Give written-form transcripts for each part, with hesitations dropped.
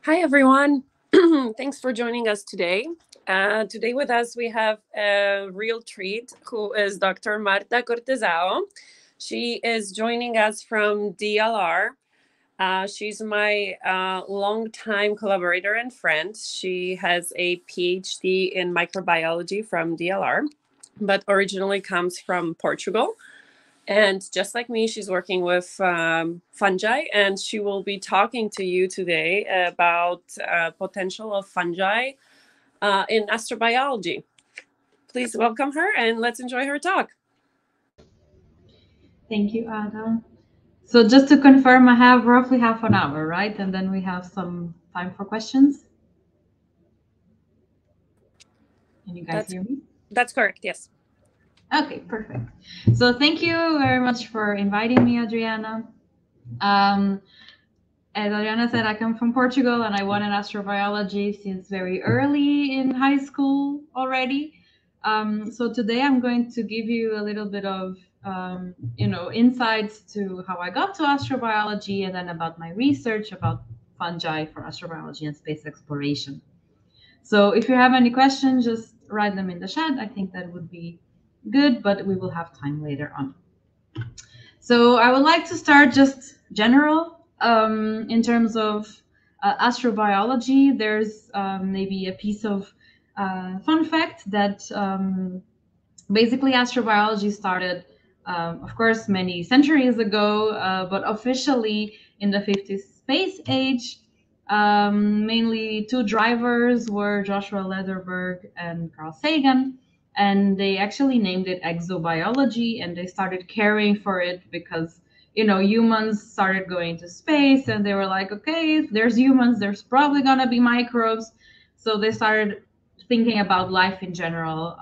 Hi, everyone. Thanks for joining us today. Today with us, we have a real treat who is Dr. Marta Cortesão. She is joining us from DLR. She's my longtime collaborator and friend. She has a PhD in microbiology from DLR, but originally comes from Portugal. And just like me, she's working with fungi, and she will be talking to you today about potential of fungi in astrobiology. Please welcome her, and let's enjoy her talk. Thank you, Adam. So just to confirm, I have roughly half an hour, right? And then we have some time for questions. Can you guys That's hear me? that's correct. Yes. Okay, perfect. So thank you very much for inviting me, Adriana. Um, as Adriana said, I come from Portugal and I won in astrobiology since very early in high school already. So today I'm going to give you a little bit of insights to how I got to astrobiology and then about my research about fungi for astrobiology and space exploration. So if you have any questions, just write them in the chat. I think that would be good, but we will have time later on. So I would like to start just general in terms of astrobiology. There's maybe a piece of fun fact that basically astrobiology started, of course, many centuries ago, but officially in the 50s space age. Mainly two drivers were Joshua Lederberg and Carl Sagan, and they actually named it exobiology, and they started caring for it because humans started going to space, and they were like, okay, if there's humans, there's probably gonna be microbes, so they started thinking about life in general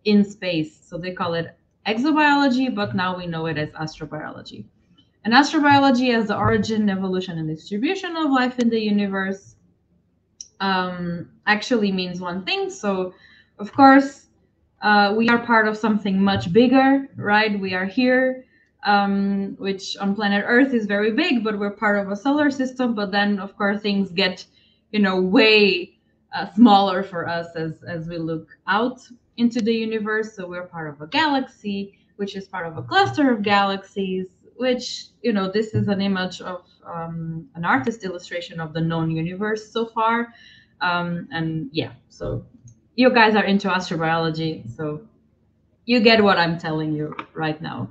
in space. So they call it exobiology, but now we know it as astrobiology. And astrobiology as the origin, evolution, and distribution of life in the universe actually means one thing. So, of course, we are part of something much bigger, right? We are here, which on planet Earth is very big, but we're part of a solar system. But then, of course, things get, way smaller for us as we look out into the universe. So we're part of a galaxy, which is part of a cluster of galaxies. Which this is an image of an artist illustration of the known universe so far, and yeah, so you guys are into astrobiology, so you get what I'm telling you right now.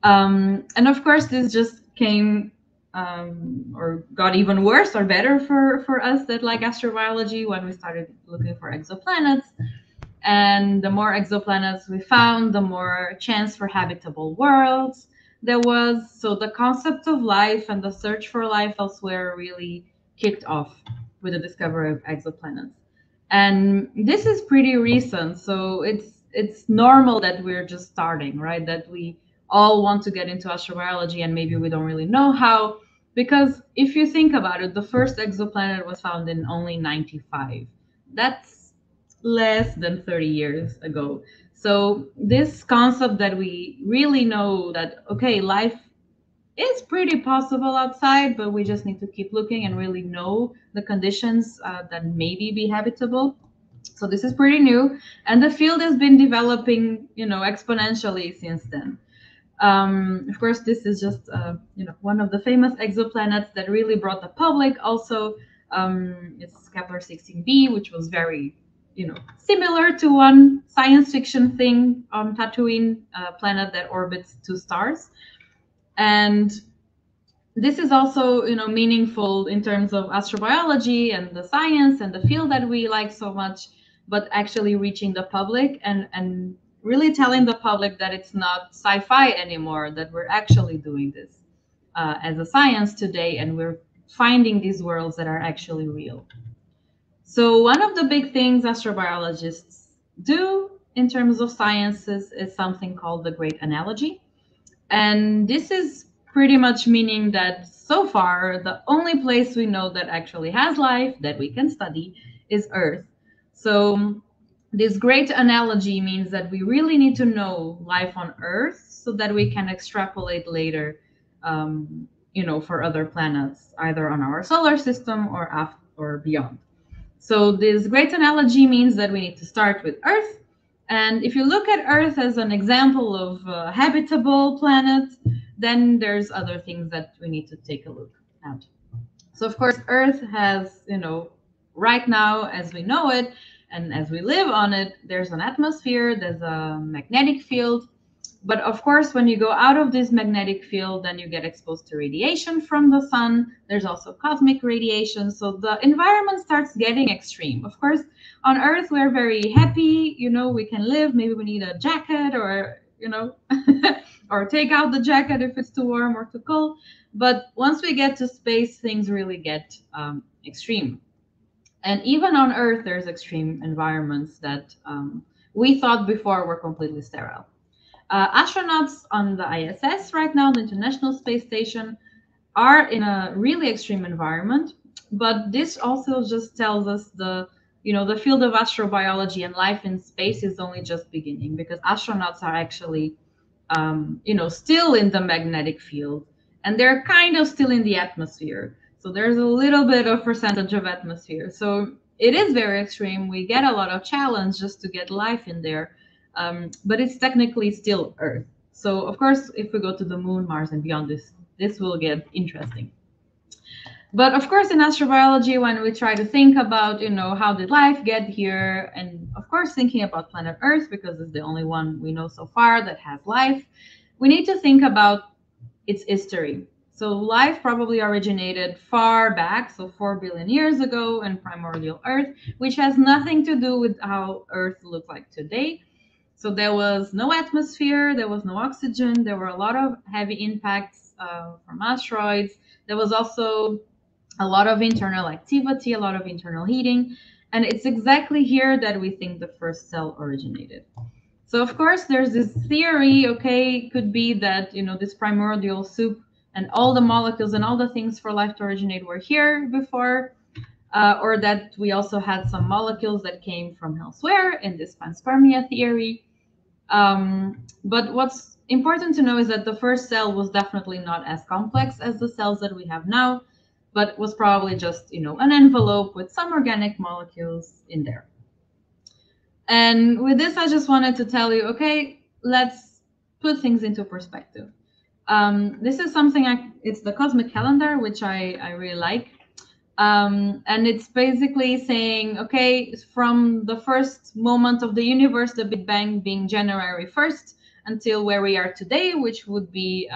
And of course, this just came or got even worse or better for us that like astrobiology when we started looking for exoplanets. And the more exoplanets we found, the more chance for habitable worlds there was. So the concept of life and the search for life elsewhere really kicked off with the discovery of exoplanets. And this is pretty recent, so it's normal that we're just starting, right? That we all want to get into astrobiology and maybe we don't really know how. Because if you think about it, the first exoplanet was found in only 95. That's less than 30 years ago. So this concept that we really know that okay, life is pretty possible outside, but we just need to keep looking and really know the conditions that maybe be habitable. So this is pretty new, and the field has been developing, exponentially since then. Of course, this is just one of the famous exoplanets that really brought the public. Also, it's Kepler 16b, which was very similar to one science fiction thing on Tatooine, a planet that orbits two stars. And this is also meaningful in terms of astrobiology and the science and the field that we like so much, but actually reaching the public and really telling the public that it's not sci-fi anymore, that we're actually doing this as a science today, and we're finding these worlds that are actually real. So one of the big things astrobiologists do in terms of sciences is something called the great analogy. And this is pretty much meaning that so far, the only place we know that actually has life that we can study is Earth. So this great analogy means that we really need to know life on Earth so that we can extrapolate later, for other planets, either on our solar system or beyond. So this great analogy means that we need to start with Earth. And if you look at Earth as an example of a habitable planet, then there's other things that we need to take a look at. So of course, Earth has, right now, as we know it, and as we live on it, there's an atmosphere, there's a magnetic field. But of course, when you go out of this magnetic field, then you get exposed to radiation from the sun. There's also cosmic radiation. So the environment starts getting extreme. Of course, on Earth, we're very happy. We can live. Maybe we need a jacket or, or take out the jacket if it's too warm or too cold. But once we get to space, things really get extreme. And even on Earth, there's extreme environments that we thought before were completely sterile. Astronauts on the ISS right now, the International Space Station, are in a really extreme environment. But this also just tells us the field of astrobiology and life in space is only just beginning, because astronauts are actually, still in the magnetic field, and they're kind of still in the atmosphere. So there's a little bit of percentage of atmosphere. So it is very extreme. We get a lot of challenge just to get life in there. But it's technically still Earth. So of course, if we go to the Moon, Mars, and beyond, this will get interesting. But of course, in astrobiology, when we try to think about, how did life get here, and of course, thinking about planet Earth, because it's the only one we know so far that has life, we need to think about its history. So life probably originated far back, so 4 billion years ago in primordial Earth, which has nothing to do with how Earth looks like today. So there was no atmosphere, there was no oxygen, there were a lot of heavy impacts from asteroids. There was also a lot of internal activity, a lot of internal heating. And it's exactly here that we think the first cell originated. So of course, there's this theory, okay, could be that, this primordial soup and all the molecules and all the things for life to originate were here before, or that we also had some molecules that came from elsewhere in this panspermia theory. But what's important to know is that the first cell was definitely not as complex as the cells that we have now, but was probably just, an envelope with some organic molecules in there. And with this, I just wanted to tell you, okay, let's put things into perspective. This is something, it's the cosmic calendar, which I really like. And it's basically saying, okay, from the first moment of the universe, the Big Bang being January 1st, until where we are today, which would be,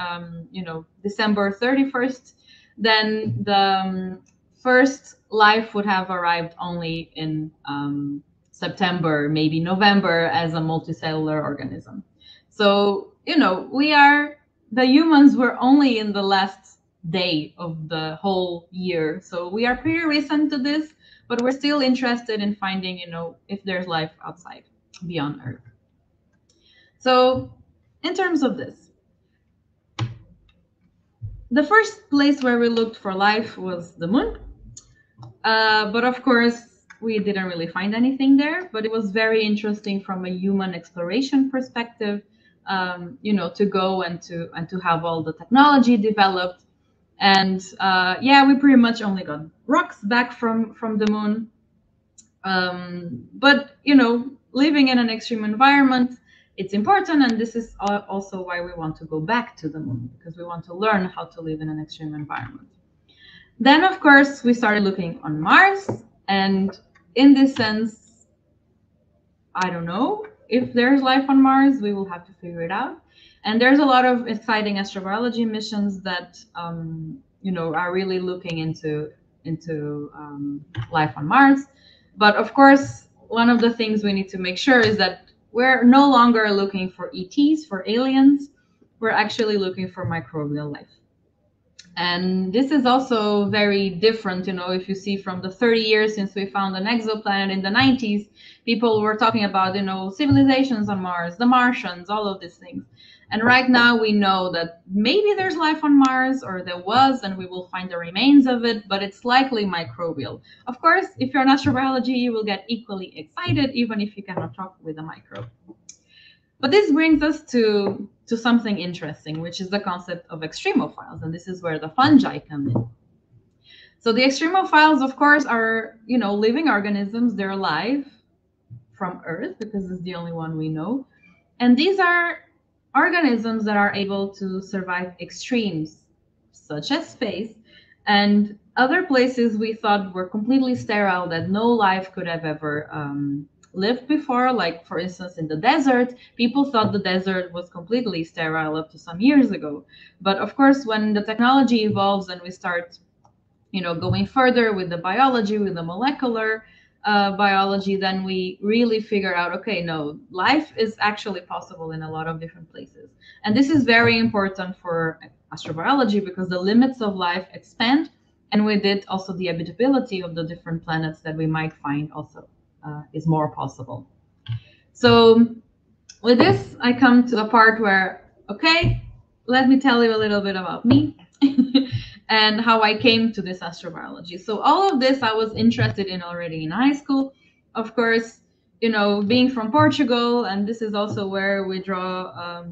December 31st, then the first life would have arrived only in September, maybe November, as a multicellular organism. So, the humans were only in the last day of the whole year. So we are pretty recent to this, but we're still interested in finding, if there's life outside, beyond Earth. So in terms of this, the first place where we looked for life was the Moon. But of course, we didn't really find anything there, but it was very interesting from a human exploration perspective, to go and to have all the technology developed. And we pretty much only got rocks back from the Moon. But, living in an extreme environment, it's important. And this is also why we want to go back to the Moon, because we want to learn how to live in an extreme environment. Then, of course, we started looking on Mars. And in this sense, I don't know if there's life on Mars. We will have to figure it out. And there's a lot of exciting astrobiology missions that, are really looking into life on Mars. But of course, one of the things we need to make sure is that we're no longer looking for ETs, for aliens. We're actually looking for microbial life. And this is also very different, if you see from the 30 years since we found an exoplanet in the 90s, people were talking about, civilizations on Mars, the Martians, all of these things. And right now we know that maybe there's life on Mars, or there was, and we will find the remains of it, but it's likely microbial. Of course, if you're in astrobiology, you will get equally excited, even if you cannot talk with a microbe. But this brings us to something interesting, which is the concept of extremophiles. And this is where the fungi come in. So the extremophiles, of course, are, living organisms. They're alive from Earth because it's the only one we know. And these are organisms that are able to survive extremes, such as space and other places we thought were completely sterile, that no life could have ever lived before. Like, for instance, in the desert, people thought the desert was completely sterile up to some years ago. But of course, when the technology evolves and we start going further with the biology, with the molecular biology, then we really figure out, okay, no, life is actually possible in a lot of different places. And this is very important for astrobiology because the limits of life expand, and with it also the habitability of the different planets that we might find also is more possible. So with this, I come to the part where, okay, let me tell you a little bit about me. And how I came to this astrobiology. So all of this I was interested in already in high school. Of course, being from Portugal, and this is also where we draw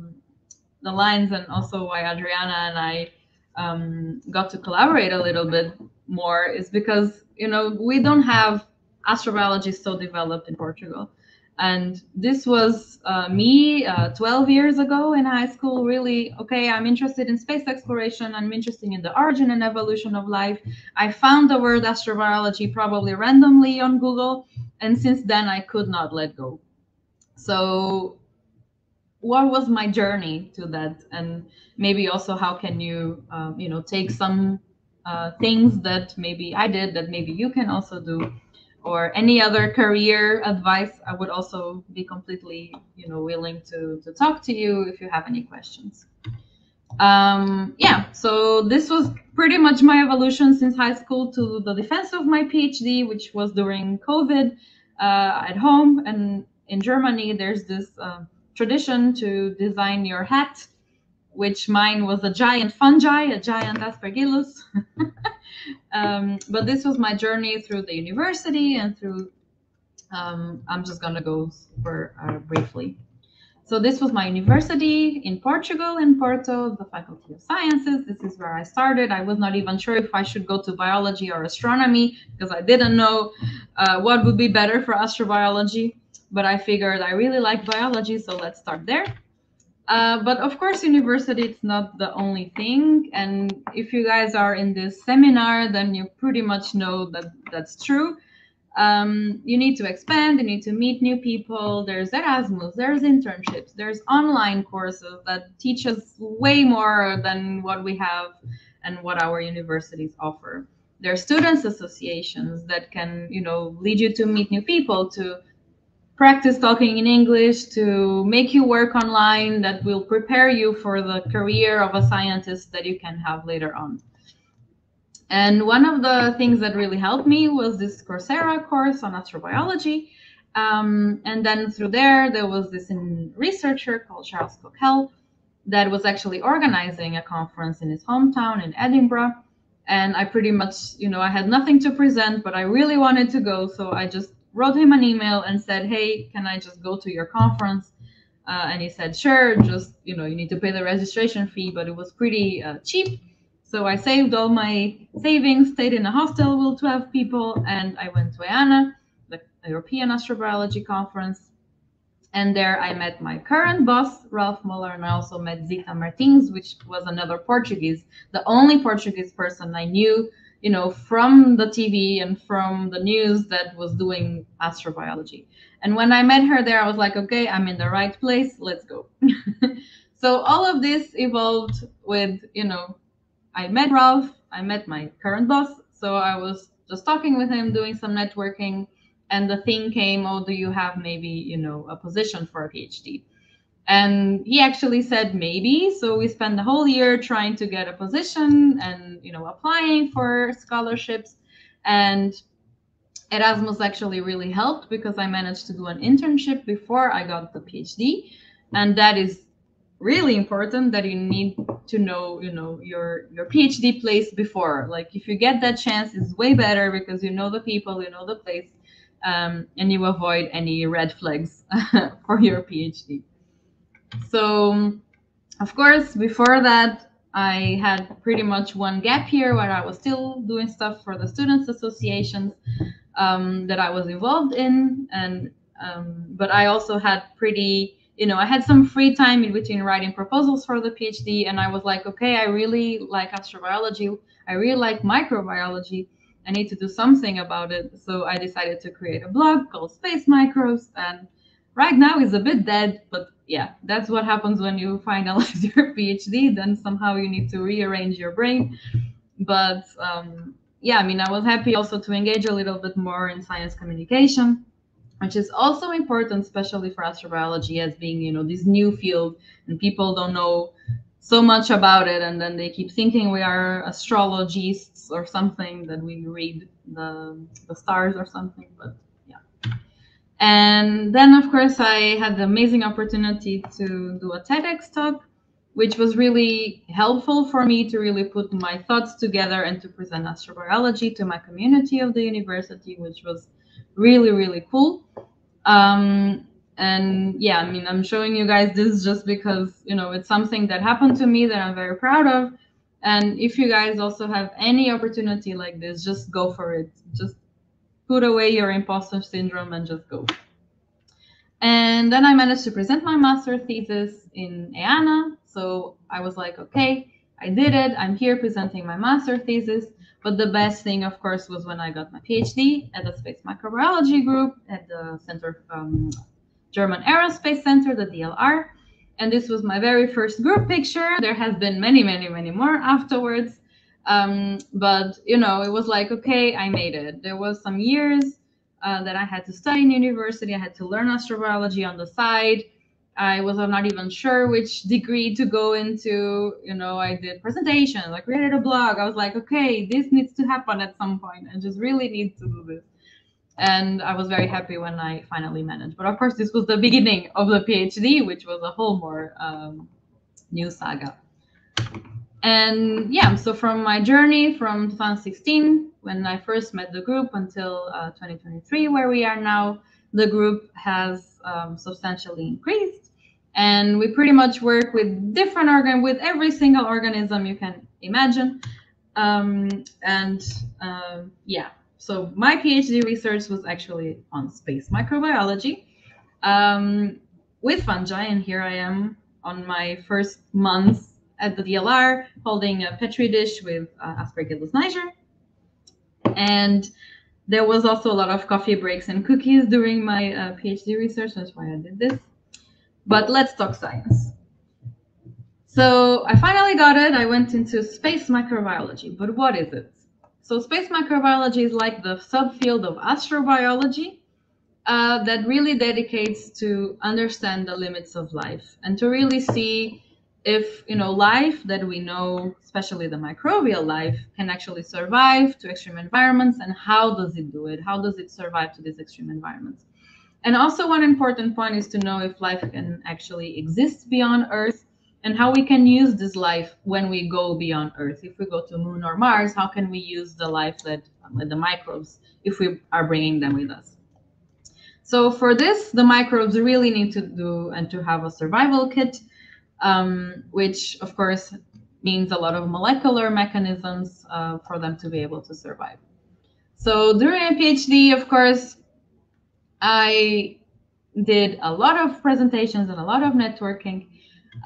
the lines, and also why Adriana and I got to collaborate a little bit more, is because, we don't have astrobiology so developed in Portugal. And this was me 12 years ago in high school, really, okay, I'm interested in space exploration. I'm interested in the origin and evolution of life. I found the word astrobiology probably randomly on Google. And since then, I could not let go. So what was my journey to that? And maybe also how can you, take some things that maybe I did that maybe you can also do, or any other career advice. I would also be completely, willing to talk to you if you have any questions. Yeah, so this was pretty much my evolution since high school to the defense of my PhD, which was during COVID at home. And in Germany, there's this tradition to design your hat, which mine was a giant fungi, a giant aspergillus. But this was my journey through the university and through, I'm just going to go super briefly. So this was my university in Portugal, in Porto, the Faculty of Sciences. This is where I started. I was not even sure if I should go to biology or astronomy because I didn't know what would be better for astrobiology. But I figured I really like biology, so let's start there. But of course, university, it's not the only thing. And if you guys are in this seminar, then you pretty much know that that's true. You need to expand, you need to meet new people. There's Erasmus, there's internships, there's online courses that teach us way more than what we have and what our universities offer. There are students associations that can, lead you to meet new people, to practice talking in English, to make you work online, that will prepare you for the career of a scientist that you can have later on. And one of the things that really helped me was this Coursera course on astrobiology. And then through there was this researcher called Charles Coquel that was actually organizing a conference in his hometown in Edinburgh. And I pretty much, I had nothing to present, but I really wanted to go. So I just wrote him an email and said, hey, can I just go to your conference? And he said, sure, just, you need to pay the registration fee, but it was pretty cheap. So I saved all my savings, stayed in a hostel with 12 people, and I went to EANA, the European Astrobiology Conference. And there I met my current boss, Ralph Muller, and I also met Zita Martins, which was another Portuguese, the only Portuguese person I knew, from the TV and from the news that was doing astrobiology. And when I met her there, I was like, okay, I'm in the right place, let's go. So all of this evolved with, I met Ralph, I met my current boss. So I was just talking with him, doing some networking, and the thing came, oh, do you have maybe, a position for a PhD? And he actually said maybe. So we spent the whole year trying to get a position and, applying for scholarships. And Erasmus actually really helped because I managed to do an internship before I got the PhD. And that is really important, that you need to know, your PhD place before. Like, if you get that chance, it's way better because you know the people, you know the place, and you avoid any red flags for your PhD. So, of course, before that, I had pretty much one gap year where I was still doing stuff for the students associations that I was involved in, and but I also had pretty, I had some free time in between writing proposals for the PhD, and I was like, okay, I really like astrobiology, I really like microbiology, I need to do something about it. So I decided to create a blog called Space Microbes, and right now it's a bit dead, but yeah, that's what happens when you finalize your PhD. Then somehow you need to rearrange your brain. But yeah, I mean, I was happy also to engage a little bit more in science communication, which is also important, especially for astrobiology as being, this new field, and people don't know so much about it, and then they keep thinking we are astrologists or something, that we read the stars or something. But yeah. And then, of course, I had the amazing opportunity to do a TEDx talk, which was really helpful for me to really put my thoughts together and to present astrobiology to my community of the university, which was really, really cool. And yeah, I mean, I'm showing you guys this just because, it's something that happened to me that I'm very proud of. And if you guys also have any opportunity like this, just go for it. Just put away your imposter syndrome and just go. And then I managed to present my master thesis in EANA. So I was like, okay, I did it. I'm here presenting my master thesis. But the best thing, of course, was when I got my PhD at the Space Microbiology group at the Center, German Aerospace Center, the DLR. And this was my very first group picture. There has been many, many, many more afterwards. But, it was like, okay, I made it. There was some years that I had to study in university. I had to learn astrobiology on the side. I was not even sure which degree to go into. I did presentations, I created a blog. I was like, okay, this needs to happen at some point. I just really need to do this. And I was very happy when I finally managed. But of course, this was the beginning of the PhD, which was a whole more new saga. And yeah, so from my journey from 2016, when I first met the group, until 2023, where we are now, the group has substantially increased. And we pretty much work with different with every single organism you can imagine. Yeah, so my PhD research was actually on space microbiology with fungi. And here I am on my first month at the DLR, holding a petri dish with Aspergillus niger. And there was also a lot of coffee breaks and cookies during my PhD research. That's why I did this. But let's talk science. So I finally got it. I went into space microbiology. But what is it? So space microbiology is like the subfield of astrobiology that really dedicates to understand the limits of life and to really see if life that we know, especially the microbial life, can actually survive to extreme environments, and how does it do it? How does it survive to these extreme environments? And also, one important point is to know if life can actually exist beyond Earth, and how we can use this life when we go beyond Earth. If we go to Moon or Mars, how can we use the life that the microbes, if we are bringing them with us? So for this, the microbes really need to do and to have a survival kit, which of course means a lot of molecular mechanisms for them to be able to survive. So during a PhD, of course, I did a lot of presentations and a lot of networking,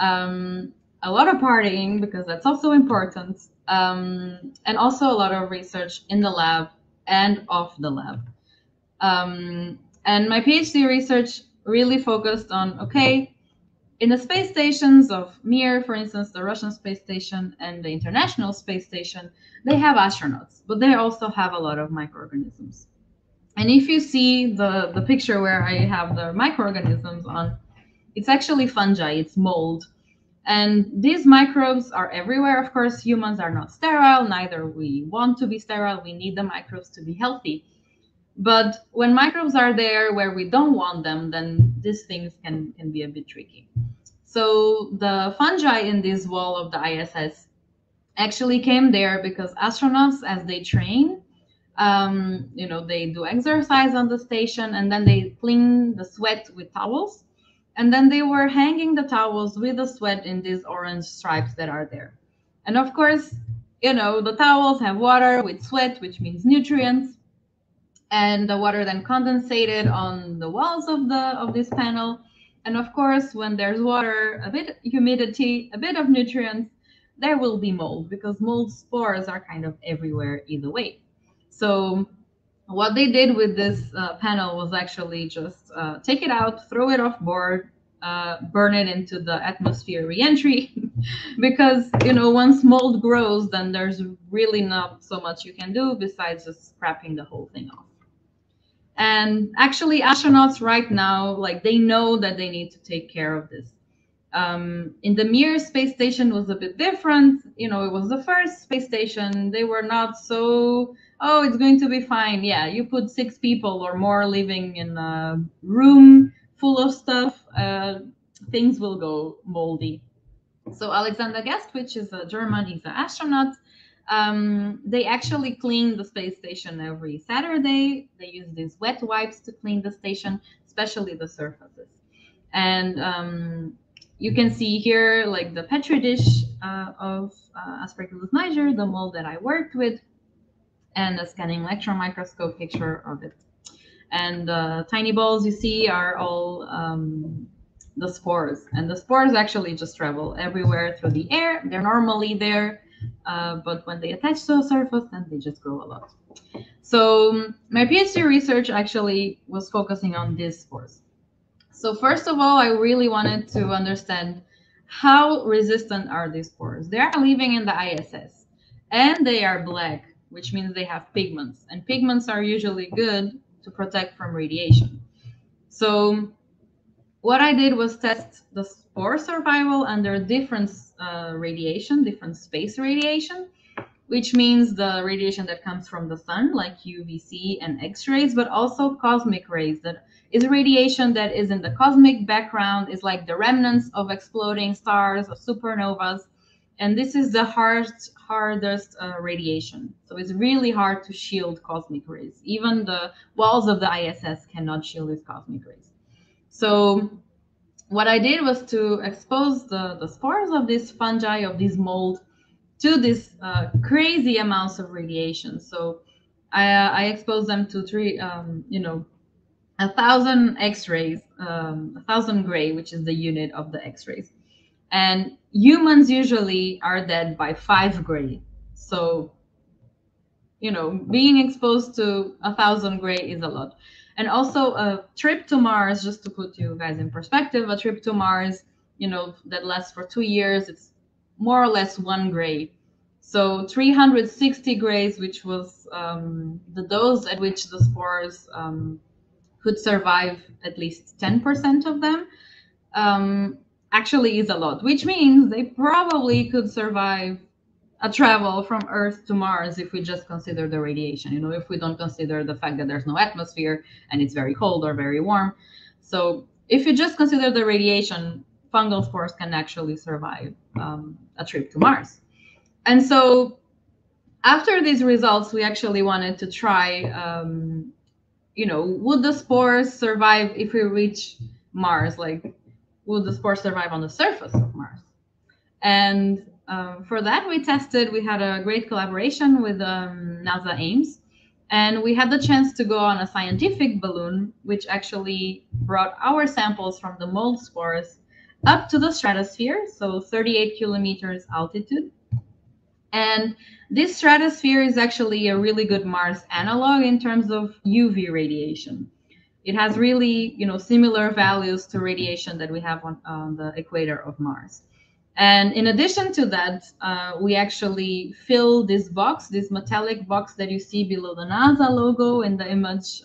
a lot of partying, because that's also important, and also a lot of research in the lab and off the lab. And my PhD research really focused on, okay, in the space stations of Mir, for instance, the Russian space station and the International Space Station, they have astronauts, but they also have a lot of microorganisms. And if you see the picture where I have the microorganisms on, it's actually fungi, it's mold. And these microbes are everywhere. Of course, humans are not sterile, neither we want to be sterile. We need the microbes to be healthy. But when microbes are there where we don't want them, then these things can be a bit tricky. So the fungi in this wall of the ISS actually came there because astronauts, as they train, they do exercise on the station, and then they clean the sweat with towels. And then they were hanging the towels with the sweat in these orange stripes that are there. And of course, the towels have water with sweat, which means nutrients, and the water then condensated on the walls of this panel. And of course, when there's water, a bit humidity, a bit of nutrients, there will be mold, because mold spores are kind of everywhere either way. So what they did with this panel was actually just take it out, throw it off board, burn it into the atmosphere reentry, because once mold grows, then there's really not so much you can do besides just scrapping the whole thing off. And actually, astronauts right now, like, they know that they need to take care of this. In the Mir space station was a bit different. It was the first space station. They were not so, oh, it's going to be fine. Yeah, you put 6 people or more living in a room full of stuff, things will go moldy. So Alexander Guest, which is a German, he's an astronaut. They actually clean the space station every Saturday. They use these wet wipes to clean the station, especially the surfaces. And you can see here, like, the petri dish of Aspergillus niger, the mold that I worked with, and a scanning electron microscope picture of it. And the tiny balls you see are all the spores. And the spores actually just travel everywhere through the air. They're normally there, but when they attach to a surface, then they just grow a lot. So my PhD research actually was focusing on these spores. So first of all, I really wanted to understand how resistant are these spores. They are living in the ISS, and they are black, which means they have pigments. And pigments are usually good to protect from radiation. So what I did was test the spore survival under different radiation, different space radiation, which means the radiation that comes from the sun, like UVC and X-rays, but also cosmic rays. That is radiation that is in the cosmic background, is like the remnants of exploding stars, of supernovas. And this is the hardest radiation. So it's really hard to shield cosmic rays. Even the walls of the ISS cannot shield these cosmic rays. So what I did was to expose the spores of this fungi, of this mold, to these crazy amounts of radiation. So I exposed them to 1,000 X-rays, 1,000 gray, which is the unit of the X-rays. And humans usually are dead by 5 gray. So, being exposed to 1,000 gray is a lot. And also a trip to Mars, just to put you guys in perspective, a trip to Mars, that lasts for 2 years, it's more or less 1 gray. So 360 grays, which was the dose at which the spores could survive at least 10% of them, actually is a lot, which means they probably could survive a travel from Earth to Mars if we just consider the radiation, if we don't consider the fact that there's no atmosphere and it's very cold or very warm. So if you just consider the radiation, fungal spores can actually survive a trip to Mars. And so after these results, we actually wanted to try, would the spores survive if we reach Mars? Like, would the spores survive on the surface of Mars? And for that, we had a great collaboration with NASA Ames. And we had the chance to go on a scientific balloon, which actually brought our samples from the mold spores up to the stratosphere, so 38 kilometers altitude. And this stratosphere is actually a really good Mars analog in terms of UV radiation. It has really, similar values to radiation that we have on the equator of Mars. And in addition to that, we actually fill this box, this metallic box that you see below the NASA logo in the image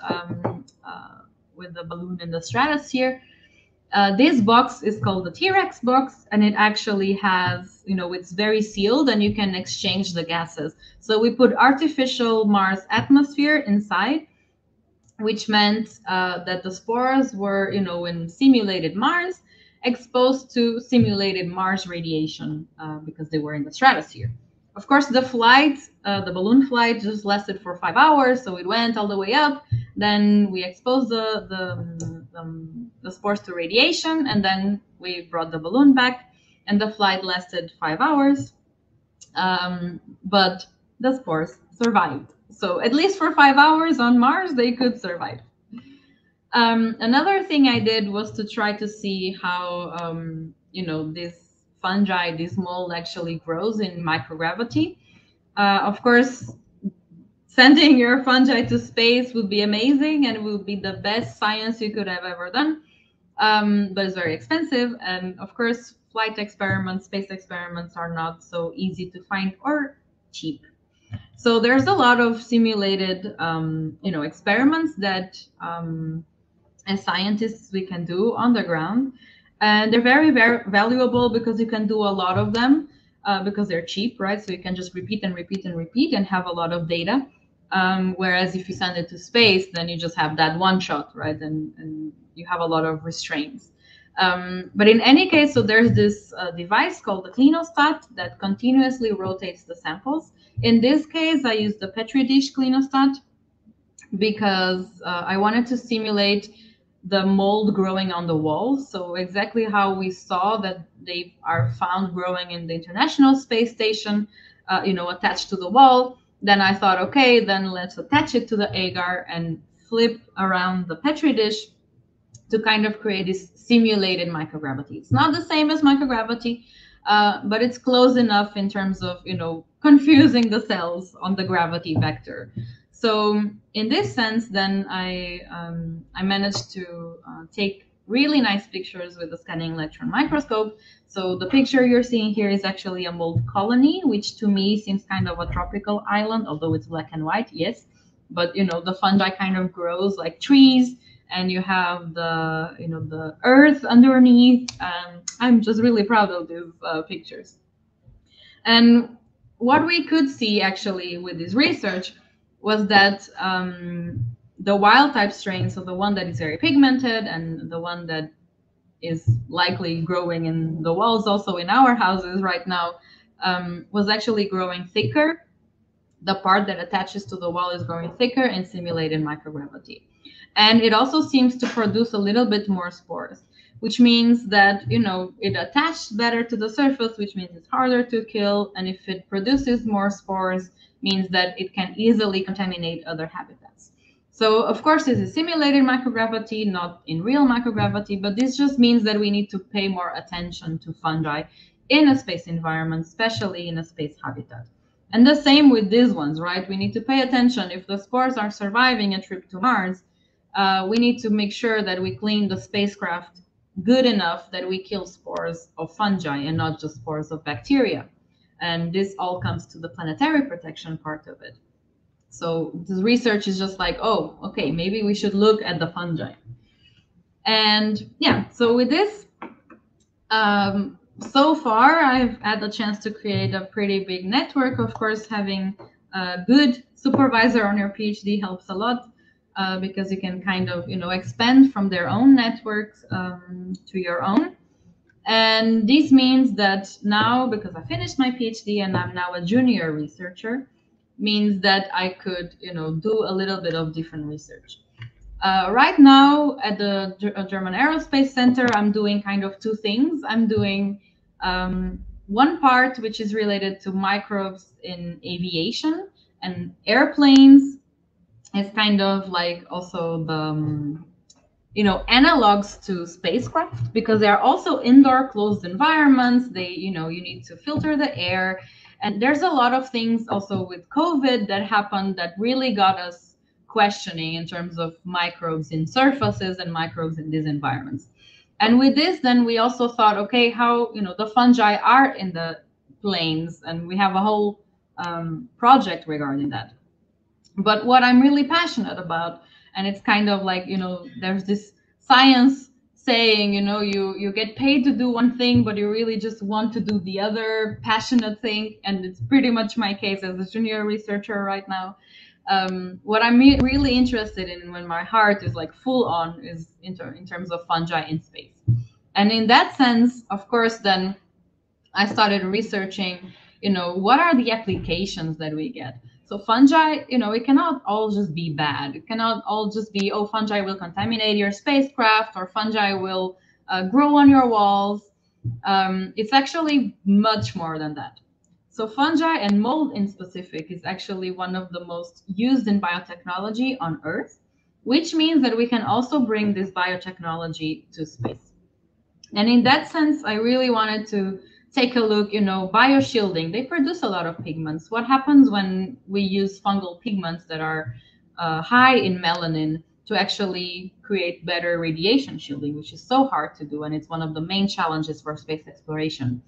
with the balloon in the stratosphere. This box is called the T-Rex box, and it actually has, it's very sealed and you can exchange the gases. So we put artificial Mars atmosphere inside, which meant that the spores were, in simulated Mars, exposed to simulated Mars radiation because they were in the stratosphere. Of course, the flight, the balloon flight, just lasted for 5 hours, so it went all the way up. Then we exposed the spores to radiation, and then we brought the balloon back, and the flight lasted 5 hours. But the spores survived. So at least for 5 hours on Mars, they could survive. Another thing I did was to try to see how, this fungi, this mold actually grows in microgravity. Of course, sending your fungi to space would be amazing and would be the best science you could have ever done. But it's very expensive. And of course, flight experiments, space experiments are not so easy to find or cheap. So there's a lot of simulated, experiments that as scientists we can do on the ground. And they're very, very valuable because you can do a lot of them because they're cheap, right? So you can just repeat and repeat and repeat and have a lot of data. Whereas if you send it to space, then you just have that one shot, right? And you have a lot of restraints. But in any case, so there's this device called the clinostat that continuously rotates the samples. In this case, I used the Petri dish clinostat because I wanted to simulate the mold growing on the walls. So exactly how we saw that they are found growing in the International Space Station, attached to the wall. Then I thought, okay, then let's attach it to the agar and flip around the Petri dish to kind of create this simulated microgravity. It's not the same as microgravity, but it's close enough in terms of, confusing the cells on the gravity vector. So in this sense, then I managed to take really nice pictures with the scanning electron microscope. So the picture you're seeing here is actually a mold colony, which to me seems kind of a tropical island, although it's black and white, yes. But, the fungi kind of grows like trees, and you have the earth underneath. I'm just really proud of these pictures. And what we could see actually with this research was that the wild type strain, so the one that is very pigmented and the one that is likely growing in the walls also in our houses right now, was actually growing thicker. The part that attaches to the wall is growing thicker and simulated microgravity. And it also seems to produce a little bit more spores, which means that, it attached better to the surface, which means it's harder to kill. And if it produces more spores, means that it can easily contaminate other habitats. So, of course, this is simulated microgravity, not in real microgravity, but this just means that we need to pay more attention to fungi in a space environment, especially in a space habitat. And the same with these ones, right? We need to pay attention. If the spores are surviving a trip to Mars, we need to make sure that we clean the spacecraft good enough that we kill spores of fungi and not just spores of bacteria. And this all comes to the planetary protection part of it. So this research is just like, oh, okay, maybe we should look at the fungi. And yeah, so with this, so far I've had the chance to create a pretty big network. Of course, having a good supervisor on your PhD helps a lot. Because you can kind of, expand from their own networks to your own. And this means that now, because I finished my PhD and I'm now a junior researcher, means that I could, do a little bit of different research. Right now at the German Aerospace Center, I'm doing kind of two things. I'm doing one part which is related to microbes in aviation and airplanes. It's kind of like also the analogs to spacecraft, because they are also indoor closed environments. They you need to filter the air, and there's a lot of things also with COVID that happened that really got us questioning in terms of microbes in surfaces and microbes in these environments. And with this, then we also thought, okay, how the fungi are in the planes, and we have a whole project regarding that. But what I'm really passionate about, and it's kind of like, there's this science saying, you get paid to do one thing, but you really just want to do the other passionate thing. And it's pretty much my case as a junior researcher right now. What I'm really interested in, when my heart is like full on, is in terms of fungi in space. And in that sense, of course, then I started researching, what are the applications that we get? So fungi, it cannot all just be bad. It cannot all just be, oh, fungi will contaminate your spacecraft, or fungi will grow on your walls. It's actually much more than that. So fungi and mold in specific is actually one of the most used in biotechnology on Earth, which means that we can also bring this biotechnology to space. And in that sense, I really wanted to take a look, bioshielding. They produce a lot of pigments. What happens when we use fungal pigments that are high in melanin to actually create better radiation shielding, which is so hard to do, and it's one of the main challenges for space exploration.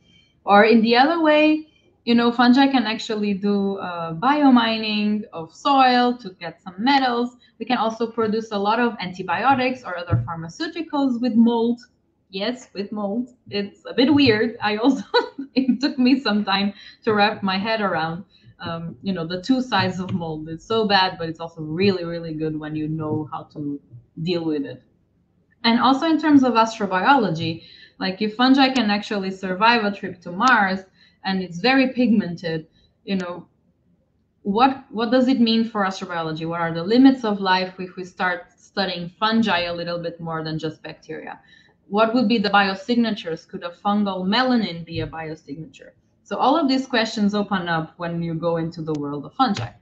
Or in the other way, fungi can actually do biomining of soil to get some metals. We can also produce a lot of antibiotics or other pharmaceuticals with mold. Yes, with mold. It's a bit weird. It took me some time to wrap my head around, the two sides of mold. It's so bad, but it's also really, really good when you know how to deal with it. And also in terms of astrobiology, like if fungi can actually survive a trip to Mars and it's very pigmented, what does it mean for astrobiology? What are the limits of life if we start studying fungi a little bit more than just bacteria? What would be the biosignatures? Could a fungal melanin be a biosignature? So all of these questions open up when you go into the world of fungi.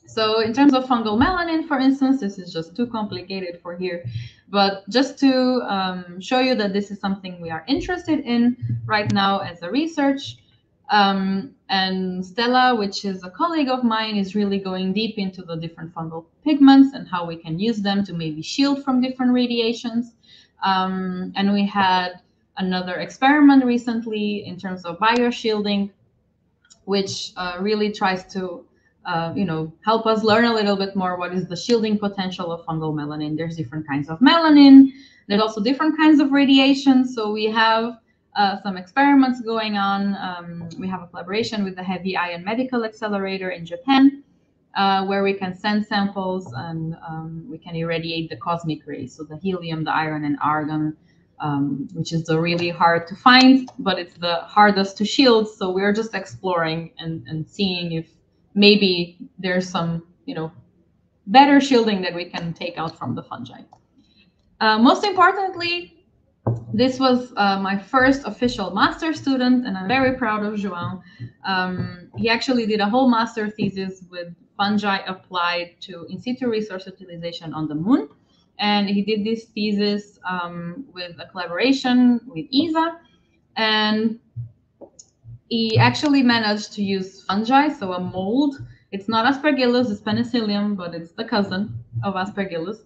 So in terms of fungal melanin, for instance, this is just too complicated for here, but just to show you that this is something we are interested in right now as a research. And Stella, which is a colleague of mine, is really going deep into the different fungal pigments and how we can use them to maybe shield from different radiations. And we had another experiment recently in terms of bioshielding, which really tries to help us learn a little bit more what is the shielding potential of fungal melanin. There's different kinds of melanin. There's also different kinds of radiation. So we have some experiments going on. We have a collaboration with the Heavy Ion Medical Accelerator in Japan, where we can send samples and we can irradiate the cosmic rays, so the helium, the iron, and argon, which is the really hard to find, but it's the hardest to shield. So we're just exploring and seeing if maybe there's some, better shielding that we can take out from the fungi. Most importantly, this was my first official master student, and I'm very proud of João. He actually did a whole master thesis with fungi applied to in situ resource utilization on the moon. And he did this thesis with a collaboration with ESA. And he actually managed to use fungi, so a mold. It's not Aspergillus, it's Penicillium, but it's the cousin of Aspergillus,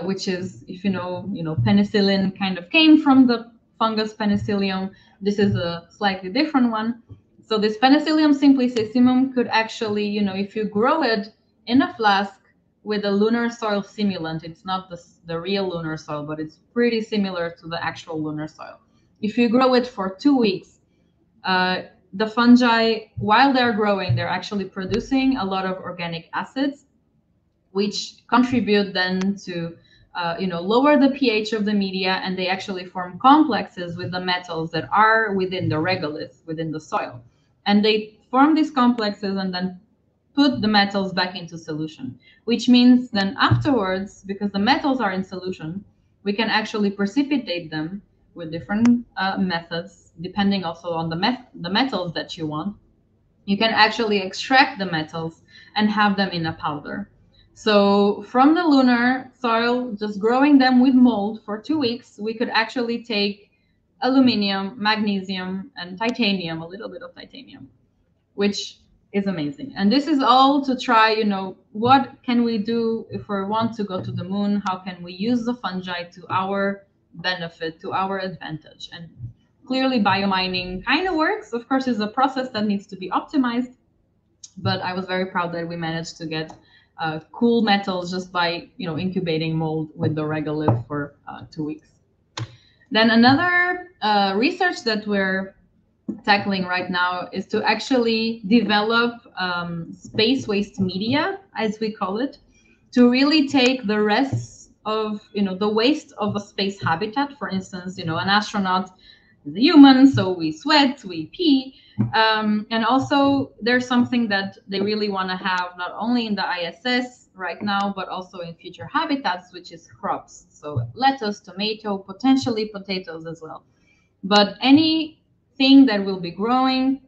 which is, if you know, penicillin kind of came from the fungus Penicillium. This is a slightly different one. So this Penicillium simplicissimum could actually, if you grow it in a flask with a lunar soil simulant, it's not the real lunar soil, but it's pretty similar to the actual lunar soil. If you grow it for 2 weeks, the fungi, while they're growing, they're actually producing a lot of organic acids, which contribute then to lower the pH of the media, and they actually form complexes with the metals that are within the regolith, within the soil. And they form these complexes and then put the metals back into solution, which means then afterwards, because the metals are in solution, we can actually precipitate them with different methods, depending also on the metals that you want. You can actually extract the metals and have them in a powder. So from the lunar soil, just growing them with mold for 2 weeks, we could actually take aluminum, magnesium, and titanium, a little bit of titanium, which is amazing. And this is all to try, what can we do if we want to go to the moon? How can we use the fungi to our benefit, to our advantage? And clearly biomining kind of works. Of course, it's a process that needs to be optimized, but I was very proud that we managed to get cool metals just by incubating mold with the regolith for 2 weeks. Then another research that we're tackling right now is to actually develop space waste media, as we call it, to really take the rest of the waste of a space habitat. For instance, an astronaut is a human, so we sweat, we pee. And also there's something that they really want to have not only in the ISS right now, but also in future habitats, which is crops. So lettuce, tomato, potentially potatoes as well. But anything that will be growing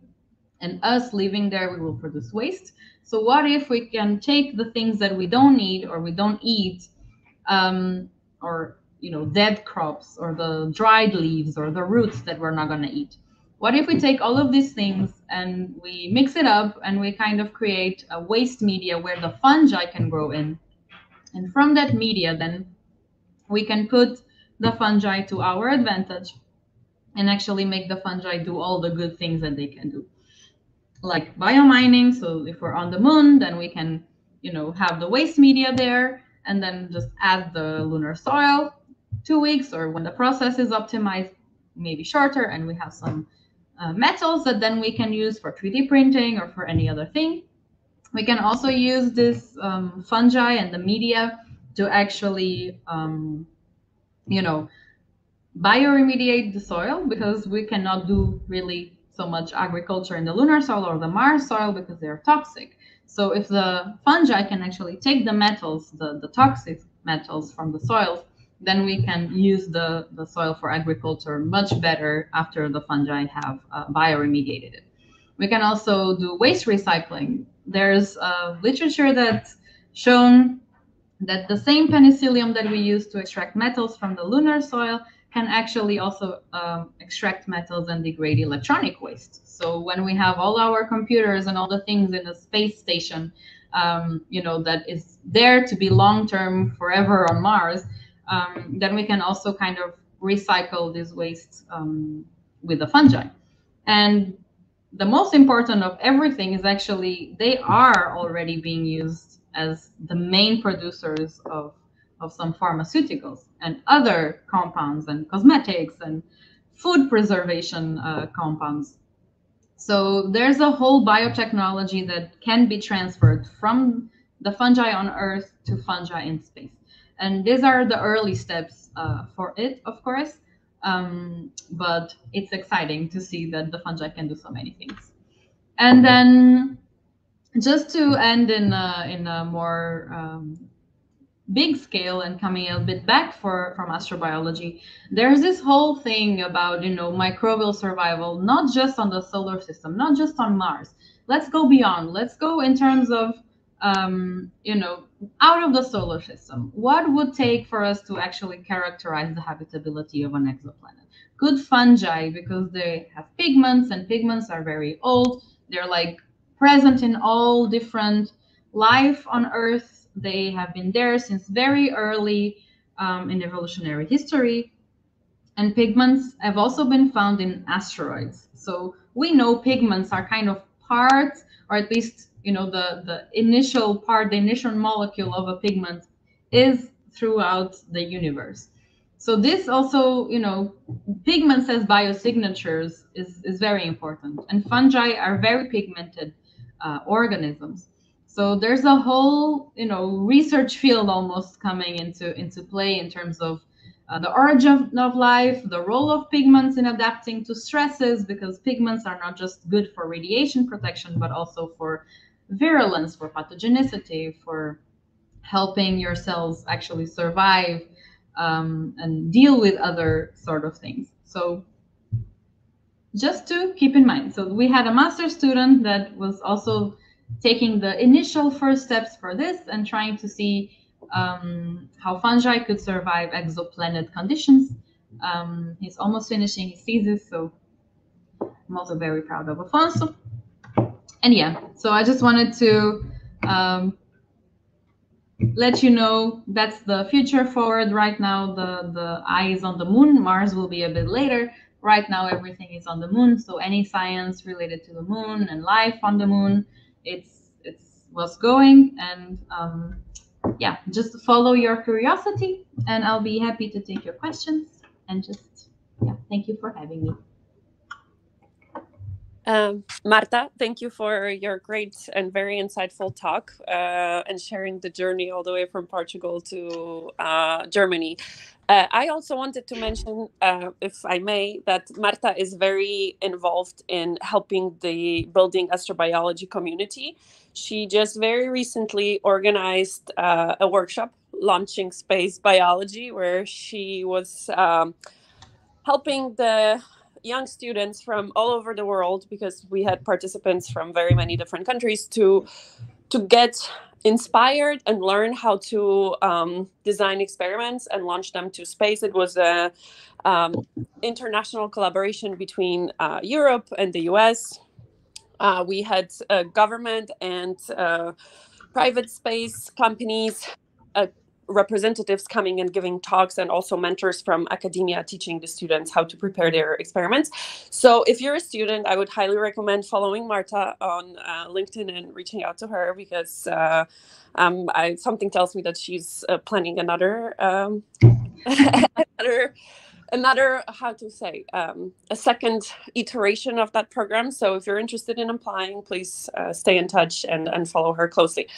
And us living there, we will produce waste. So what if we can take the things that we don't need or we don't eat, or dead crops or the dried leaves or the roots that we're not going to eat? What if we take all of these things and we mix it up and we kind of create a waste media where the fungi can grow in? And from that media, then we can put the fungi to our advantage and actually make the fungi do all the good things that they can do, like biomining. So if we're on the moon, then we can, have the waste media there and then just add the lunar soil 2 weeks, or when the process is optimized, maybe shorter, and we have some metals that then we can use for 3D printing or for any other thing. We can also use this fungi and the media to actually, bioremediate the soil, because we cannot do really so much agriculture in the lunar soil or the Mars soil because they're toxic. So if the fungi can actually take the metals, the toxic metals from the soils, then we can use the soil for agriculture much better after the fungi have bioremediated it. We can also do waste recycling. There's literature that's shown that the same penicillium that we use to extract metals from the lunar soil can actually also extract metals and degrade electronic waste. So when we have all our computers and all the things in a space station, that is there to be long-term forever on Mars, then we can also kind of recycle this waste with the fungi. And the most important of everything is actually they are already being used as the main producers of some pharmaceuticals and other compounds and cosmetics and food preservation compounds. So there's a whole biotechnology that can be transferred from the fungi on Earth to fungi in space. And these are the early steps for it, of course. But it's exciting to see that the fungi can do so many things. And then just to end in a more big scale and coming a bit back from astrobiology, there's this whole thing about microbial survival, not just on the solar system, not just on Mars. Let's go beyond. Let's go in terms of out of the solar system. What would take for us to actually characterize the habitability of an exoplanet? Good fungi, because they have pigments, and pigments are very old. They're like present in all different life on Earth. They have been there since very early in evolutionary history. And pigments have also been found in asteroids. So we know pigments are kind of part, or at least the initial part, the initial molecule of a pigment is throughout the universe. So this also, pigments as biosignatures is very important. And fungi are very pigmented organisms. So there's a whole, research field almost coming into play in terms of the origin of life, the role of pigments in adapting to stresses, because pigments are not just good for radiation protection, but also for virulence, for pathogenicity, for helping your cells actually survive and deal with other sort of things. So just to keep in mind. So we had a master's student that was also taking the initial first steps for this and trying to see how fungi could survive exoplanet conditions. He's almost finishing his thesis, so I'm also very proud of Afonso. And yeah, so I just wanted to let you know that's the future forward. Right now, the eye is on the moon. Mars will be a bit later. Right now, everything is on the moon. So any science related to the moon and life on the moon, it's what's going. And yeah, just follow your curiosity, and I'll be happy to take your questions. And just thank you for having me. Marta, thank you for your great and very insightful talk and sharing the journey all the way from Portugal to Germany. I also wanted to mention, if I may, that Marta is very involved in helping the building astrobiology community. She just very recently organized a workshop launching space biology, where she was helping the young students from all over the world, because we had participants from very many different countries, to get inspired and learn how to design experiments and launch them to space. It was a international collaboration between Europe and the US. We had government and private space companies, representatives coming and giving talks, and also mentors from academia teaching the students how to prepare their experiments. So if you're a student, I would highly recommend following Marta on LinkedIn and reaching out to her, because something tells me that she's planning another how to say, a second iteration of that program. So if you're interested in applying, please stay in touch and follow her closely.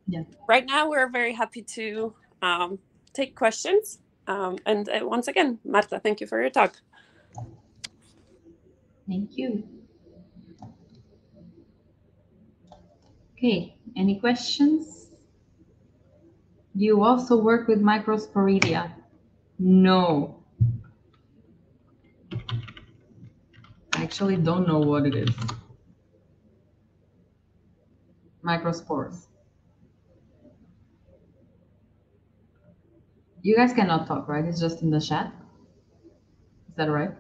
Yeah. Right now, we're very happy to take questions. And once again, Marta, thank you for your talk. Thank you. Okay, any questions? Do you also work with microsporidia? No. I actually don't know what it is. Microspores. You guys cannot talk, right? It's just in the chat. Is that right?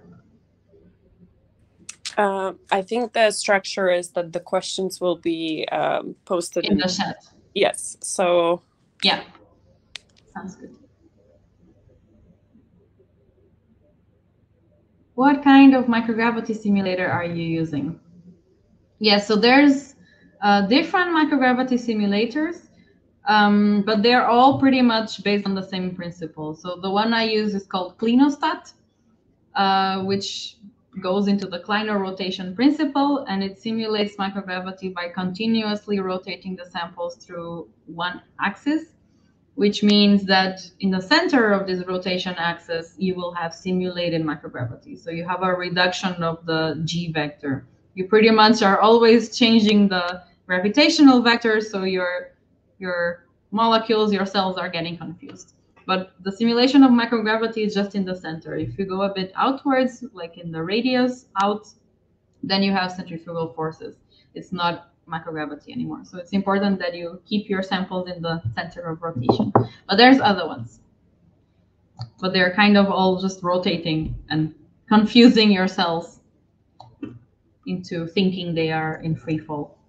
I think the structure is that the questions will be posted in the chat. Yes. So yeah, sounds good. What kind of microgravity simulator are you using? Yeah, so there's different microgravity simulators, but they're all pretty much based on the same principle. So the one I use is called Clinostat, which goes into the Kleiner rotation principle, and it simulates microgravity by continuously rotating the samples through one axis, which means that in the center of this rotation axis, you will have simulated microgravity. So you have a reduction of the G vector. You pretty much are always changing the gravitational vector, so your molecules, your cells are getting confused. But the simulation of microgravity is just in the center. If you go a bit outwards, like in the radius out, then you have centrifugal forces. It's not microgravity anymore. So it's important that you keep your samples in the center of rotation. But there's other ones. But they're kind of all just rotating and confusing your cells into thinking they are in free fall.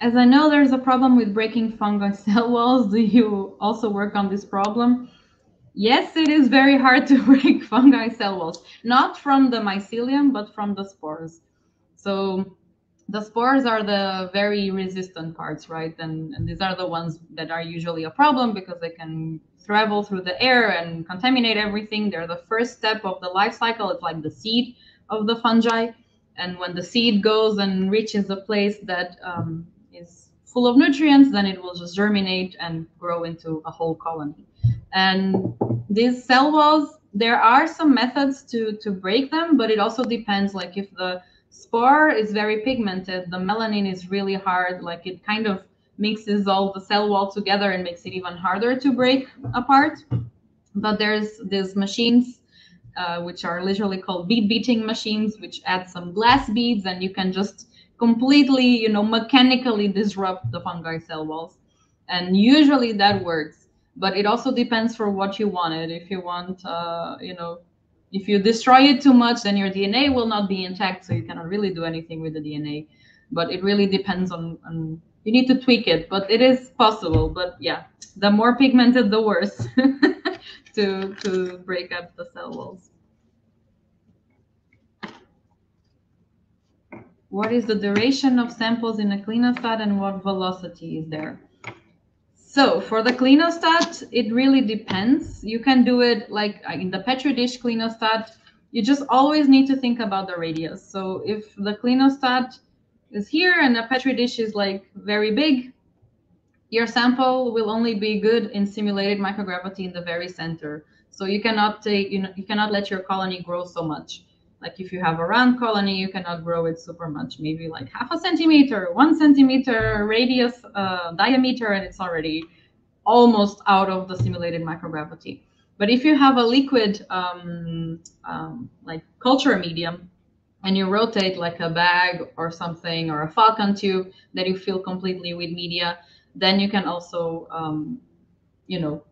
As I know there's a problem with breaking fungi cell walls, do you also work on this problem? Yes, it is very hard to break fungi cell walls, not from the mycelium, but from the spores. So the spores are the very resistant parts, right? And these are the ones that are usually a problem because they can travel through the air and contaminate everything. They're the first step of the life cycle. It's like the seed of the fungi. And when the seed goes and reaches a place that is full of nutrients, then it will just germinate and grow into a whole colony. And these cell walls, there are some methods to break them, but it also depends. Like if the spore is very pigmented, the melanin is really hard, like it kind of mixes all the cell wall together and makes it even harder to break apart. But there's these machines which are literally called bead beating machines, which add some glass beads, and you can just completely, mechanically disrupt the fungi cell walls. And usually that works, but it also depends for what you wanted. If you want, if you destroy it too much, then your DNA will not be intact, so you cannot really do anything with the DNA. But it really depends on you need to tweak it, but it is possible. But yeah, the more pigmented, the worse to break up the cell walls. What is the duration of samples in a clinostat and what velocity is there? So for the clinostat, it really depends. You can do it like in the Petri dish clinostat. You just always need to think about the radius. So if the clinostat is here and the Petri dish is like very big, your sample will only be good in simulated microgravity in the very center. So you cannot take, you cannot let your colony grow so much. Like if you have a round colony, you cannot grow it super much, maybe like 0.5 centimeter, 1 centimeter radius diameter, and it's already almost out of the simulated microgravity. But if you have a liquid like culture medium, and you rotate like a bag or something, or a falcon tube that you fill completely with media, then you can also, you know,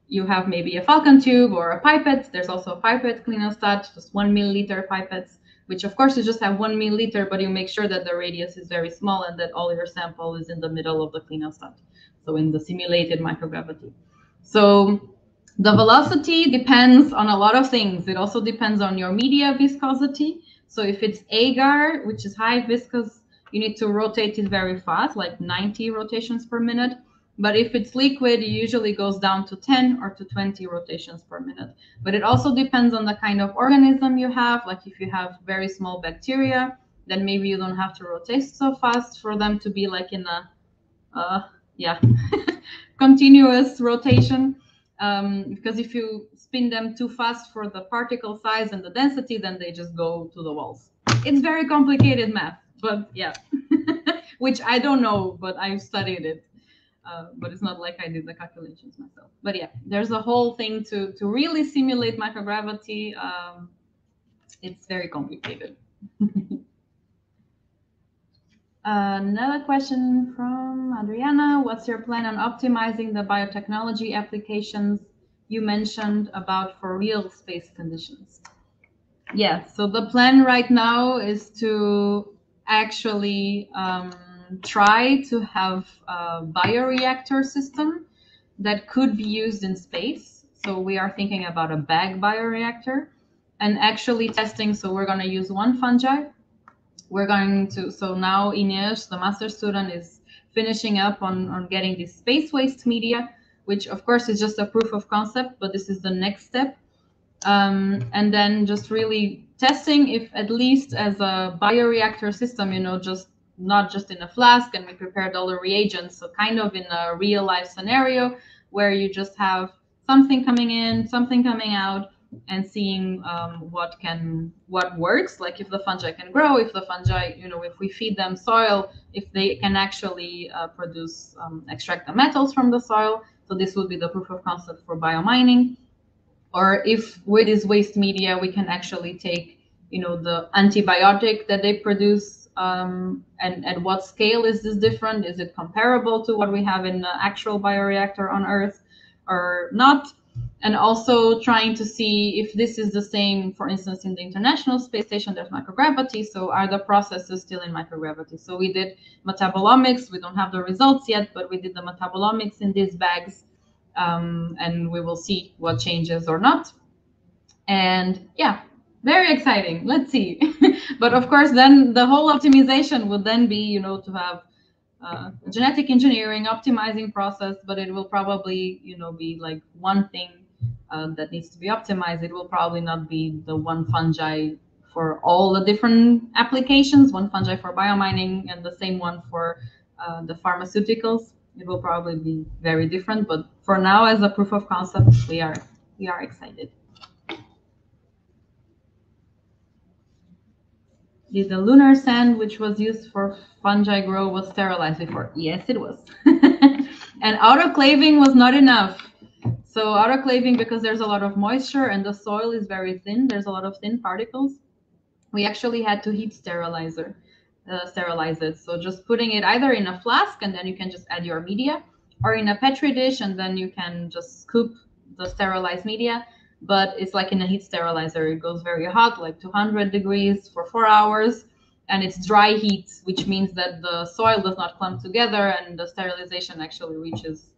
you have maybe a falcon tube or a pipette. There's also a pipette clinostat, just 1 milliliter pipettes, which of course you just have 1 milliliter, but you make sure that the radius is very small and that all your sample is in the middle of the clinostat, so in the simulated microgravity. So the velocity depends on a lot of things. It also depends on your media viscosity. So if it's agar, which is high viscous, you need to rotate it very fast, like 90 rotations per minute. But if it's liquid, it usually goes down to 10 or to 20 rotations per minute. But it also depends on the kind of organism you have. Like if you have very small bacteria, then maybe you don't have to rotate so fast for them to be like in a, continuous rotation. Because if you spin them too fast for the particle size and the density, then they just go to the walls. It's very complicated math, but yeah, which I don't know, but I've studied it. But it's not like I did the calculations myself. But yeah, there's a whole thing to really simulate microgravity. It's very complicated. Another question from Adriana. What's your plan on optimizing the biotechnology applications you mentioned about for real space conditions? Yeah, so the plan right now is to actually try to have a bioreactor system that could be used in space. So we are thinking about a bag bioreactor and actually testing. So we're going to use one fungi. We're going to, so now Inês, the master student, is finishing up on getting this space waste media, which of course is just a proof of concept, but this is the next step. And then just really testing if at least as a bioreactor system, you know, just not just in a flask and we prepared all the reagents, so kind of in a real life scenario where you just have something coming in, something coming out, and seeing what works, like if the fungi can grow, if the fungi, you know, if we feed them soil, if they can actually produce, extract the metals from the soil. So this would be the proof of concept for biomining. Or if with this waste media, we can actually take, you know, the antibiotic that they produce, and at what scale is this different? Is it comparable to what we have in the actual bioreactor on Earth or not? And also trying to see if this is the same, for instance, in the International Space Station, there's microgravity. So are the processes still in microgravity? So we did metabolomics. We don't have the results yet, but we did the metabolomics in these bags. And we will see what changes or not. And yeah, very exciting. Let's see. But of course, then the whole optimization would then be, you know, to have genetic engineering, optimizing process, but it will probably, you know, be like one thing that needs to be optimized. It will probably not be the one fungi for all the different applications, one fungi for biomining and the same one for the pharmaceuticals. It will probably be very different, but for now, as a proof of concept, we are excited. Did the lunar sand, which was used for fungi grow, was sterilized before? Yes, it was. And autoclaving was not enough. So autoclaving, because there's a lot of moisture and the soil is very thin, there's a lot of thin particles. We actually had to heat sterilize it. So just putting it either in a flask and then you can just add your media, or in a petri dish and then you can just scoop the sterilized media. But it's like in a heat sterilizer. It goes very hot, like 200 degrees for 4 hours. And it's dry heat, which means that the soil does not clump together and the sterilization actually reaches,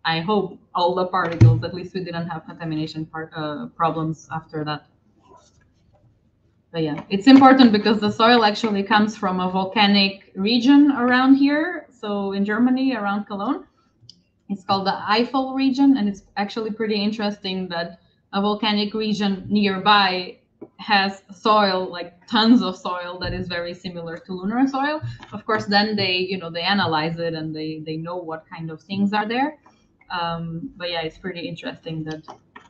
I hope, all the particles. At least we didn't have contamination problems after that. But yeah, it's important because the soil actually comes from a volcanic region around here. So in Germany, around Cologne, it's called the Eifel region. And it's actually pretty interesting that a volcanic region nearby has soil, like tons of soil that is very similar to lunar soil. Of course, then they, you know, they analyze it and they know what kind of things are there. But yeah, it's pretty interesting that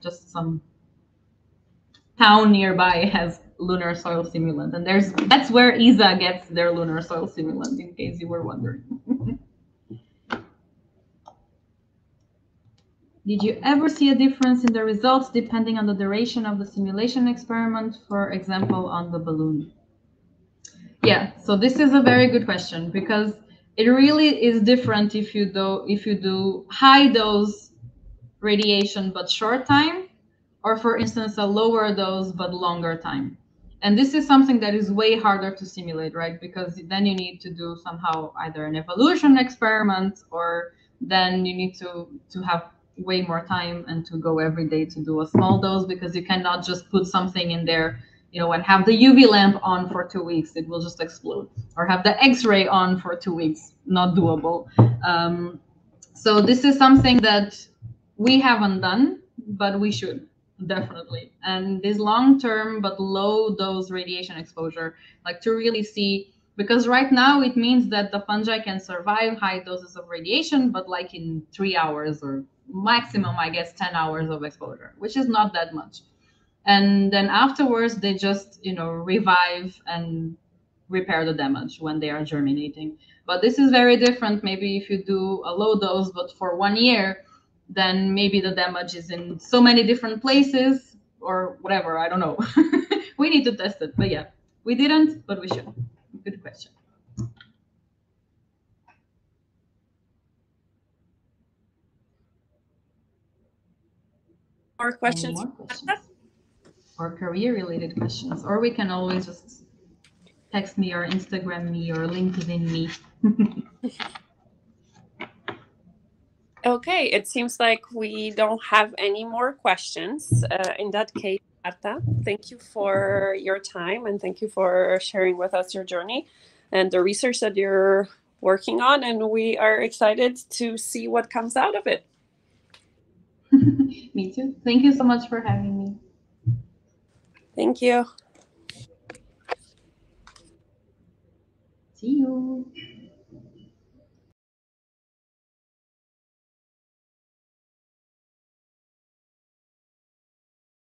just some town nearby has lunar soil simulant, and that's where ESA gets their lunar soil simulant, in case you were wondering. Did you ever see a difference in the results depending on the duration of the simulation experiment, for example, on the balloon? Yeah, so this is a very good question because it really is different if you do high dose radiation but short time, or for instance a lower dose but longer time. And this is something that is way harder to simulate, right? Because then you need to do somehow either an evolution experiment, or then you need to have way more time and to go every day to do a small dose, because you cannot just put something in there, and have the UV lamp on for 2 weeks. It will just explode. Or have the X-ray on for 2 weeks. Not doable. So this is something that we haven't done, but we should definitely. And this long-term but low dose radiation exposure, like to really see, because right now it means that the fungi can survive high doses of radiation, but like in 3 hours or maximum, I guess, 10 hours of exposure, which is not that much. And then afterwards they just revive and repair the damage when they are germinating. But this is very different. Maybe if you do a low dose but for 1 year, then maybe the damage is in so many different places or whatever. I don't know. We need to test it. But yeah, we didn't, but we should. Good question. More questions? Any more questions? Or career-related questions. Or we can always just text me or Instagram me or LinkedIn me. Okay, it seems like we don't have any more questions. In that case, Marta, thank you for your time and thank you for sharing with us your journey and the research that you're working on. And we are excited to see what comes out of it. Me too. Thank you so much for having me. Thank you. See you.